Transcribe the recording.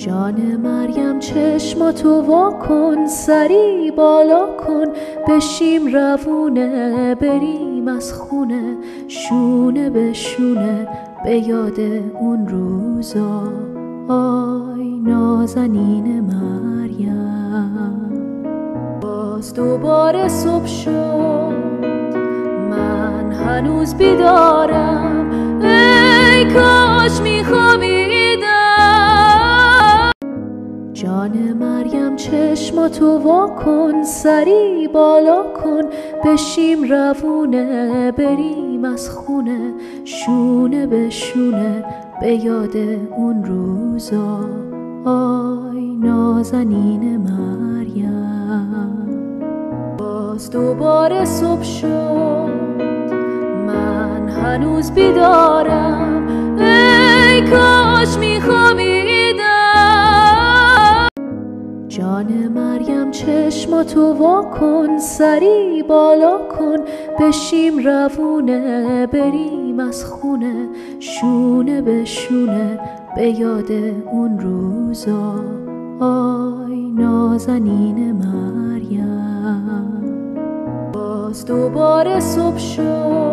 جان مریم چشماتو وا کن، سری بالا کن، بشیم روونه، بریم از خونه، شونه به شونه، به یاد اون روزا. آی نازنین مریم. باز دوباره صبح شد، من هنوز بیدارم، ای کاش میخوابیدم. جان مریم چشماتو وا کن، سری بالا کن، بشیم روونه، بریم از خونه، شونه به شونه، به یاد اون روزا. آی نازنین مریم. باز دوباره صبح شد، من هنوز بیدارم، ای کاش میخوابیدم. جان مریم چشماتو وا کن، سری بالا کن، بشیم روونه، بریم از خونه، شونه به شونه، به یاد اون روزا. آی نازنین مریم. باز دوباره صبح شد.